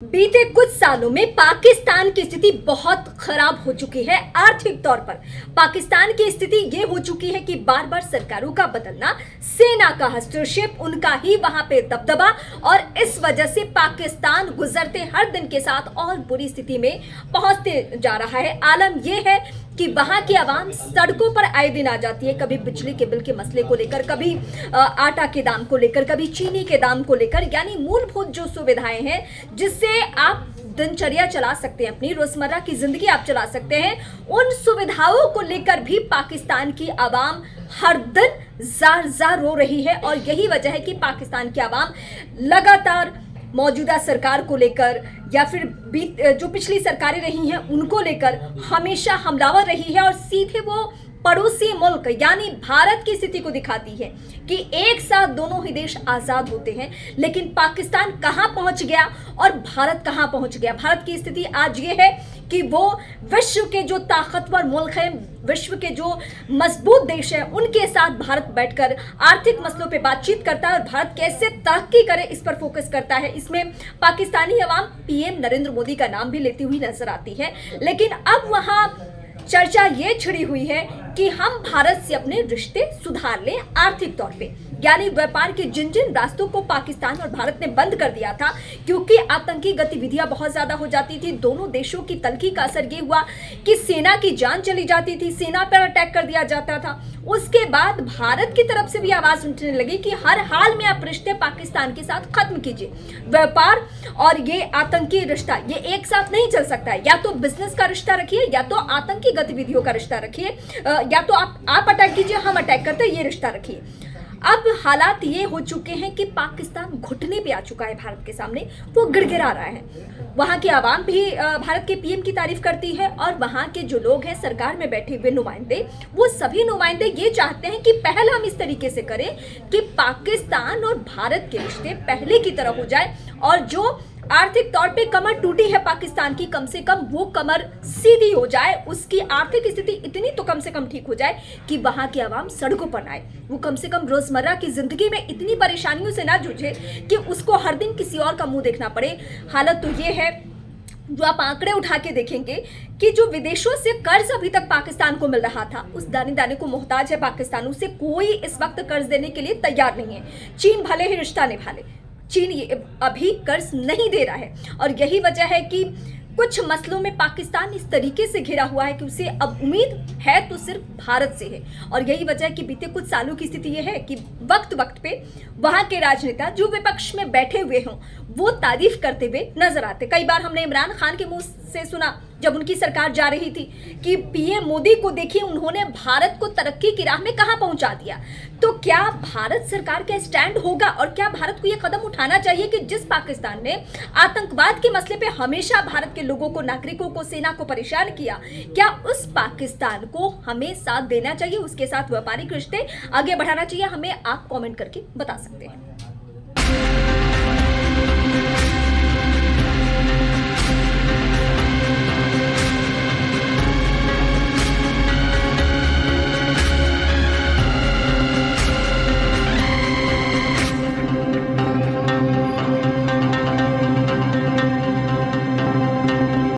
बीते कुछ सालों में पाकिस्तान की स्थिति बहुत खराब हो चुकी है। आर्थिक तौर पर पाकिस्तान की स्थिति ये हो चुकी है कि बार बार सरकारों का बदलना, सेना का हस्तक्षेप, उनका ही वहां पे दबदबा, और इस वजह से पाकिस्तान गुजरते हर दिन के साथ और बुरी स्थिति में पहुंचते जा रहा है। आलम यह है कि वहां की आवाम सड़कों पर आए दिन आ जाती है, कभी बिजली के बिल के मसले को लेकर, कभी आटा के दाम को लेकर, कभी चीनी के दाम को लेकर, यानी मूलभूत जो सुविधाएं हैं जिससे आप दिनचर्या चला सकते हैं, अपनी रोजमर्रा की जिंदगी आप चला सकते हैं, उन सुविधाओं को लेकर भी पाकिस्तान की आवाम हर दिन जार जार रो रही है। और यही वजह है कि पाकिस्तान की आवाम लगातार मौजूदा सरकार को लेकर या फिर जो पिछली सरकारें रही हैं उनको लेकर हमेशा हमलावर रही है, और सीधे वो पड़ोसी मुल्क यानी भारत की स्थिति को दिखाती है कि एक साथ दोनों ही देश आजाद होते हैं, लेकिन पाकिस्तान कहां पहुंच गया और भारत कहां पहुंच गया। भारत की स्थिति आज ये है कि वो विश्व के जो ताकतवर मुल्क हैं, विश्व के जो मजबूत देश हैं, उनके साथ भारत बैठकर आर्थिक मसलों पे बातचीत करता है और भारत कैसे तरक्की करे इस पर फोकस करता है। इसमें पाकिस्तानी अवाम पीएम नरेंद्र मोदी का नाम भी लेती हुई नजर आती है। लेकिन अब वहां चर्चा ये छिड़ी हुई है कि हम भारत से अपने रिश्ते सुधार लें आर्थिक तौर पे, यानी व्यापार के जिन जिन रास्तों को पाकिस्तान और भारत ने बंद कर दिया था क्योंकि आतंकी गतिविधियां बहुत ज्यादा हो जाती थी। दोनों देशों की तलखी का असर ये हुआ कि सेना की जान चली जाती थी, सेना पर अटैक कर दिया जाता था। उसके बाद भारत की तरफ से भी आवाज उठने लगी कि हर हाल में आप रिश्ते पाकिस्तान के साथ खत्म कीजिए। व्यापार और ये आतंकी रिश्ता ये एक साथ नहीं चल सकता है, या तो बिजनेस का रिश्ता रखिए या तो आतंकी गतिविधियों का रिश्ता रखिए, या तो आप अटैक कीजिए, हम अटैक करते हैं, ये रिश्ता रखिए। अब हालात ये हो चुके हैं कि पाकिस्तान घुटने पे आ चुका है भारत के सामने, वो गिड़गिड़ा रहा है। वहां की आवाम भी भारत के पीएम की तारीफ करती है, और वहां के जो लोग हैं सरकार में बैठे हुए नुमाइंदे, वो सभी नुमाइंदे ये चाहते हैं कि पहले हम इस तरीके से करें कि पाकिस्तान और भारत के रिश्ते पहले की तरह हो जाए, और जो आर्थिक तौर पे कमर टूटी है पाकिस्तान की, कम से कम वो कमर सीधी हो जाए, उसकी आर्थिक स्थिति इतनी तो कम से कम ठीक हो जाए कि वहां की आवाम सड़कों पर आए, वो कम से कम रोजमर्रा की जिंदगी में इतनी परेशानियों से ना जूझे कि उसको हर दिन किसी और का मुंह देखना पड़े। हालत तो ये है, जो आप आंकड़े उठा के देखेंगे कि जो विदेशों से कर्ज अभी तक पाकिस्तान को मिल रहा था, उस दाने दाने को मोहताज है पाकिस्तान, उसे कोई इस वक्त कर्ज देने के लिए तैयार नहीं है। चीन भले ही रिश्ता निभा ले, चीन अभी कर्ज नहीं दे रहा है, और यही वजह है कि कुछ मसलों में पाकिस्तान इस तरीके से घिरा हुआ है कि उसे अब उम्मीद है तो सिर्फ भारत से है। और यही वजह है कि बीते कुछ सालों की स्थिति यह है कि वक्त वक्त पे वहां के राजनेता जो विपक्ष में बैठे हुए हों वो तारीफ करते हुए नजर आते। कई बार हमने इमरान खान के मुंह से सुना जब उनकी सरकार जा रही थी कि पीएम मोदी को देखिए, उन्होंने भारत को तरक्की की राह में कहां पहुंचा दिया। तो क्या भारत सरकार का स्टैंड होगा, और क्या भारत को यह कदम उठाना चाहिए कि जिस पाकिस्तान ने आतंकवाद के मसले पे हमेशा भारत के लोगों को, नागरिकों को, सेना को परेशान किया, क्या उस पाकिस्तान को हमें साथ देना चाहिए, उसके साथ व्यापारिक रिश्ते आगे बढ़ाना चाहिए? हमें आप कमेंट करके बता सकते हैं।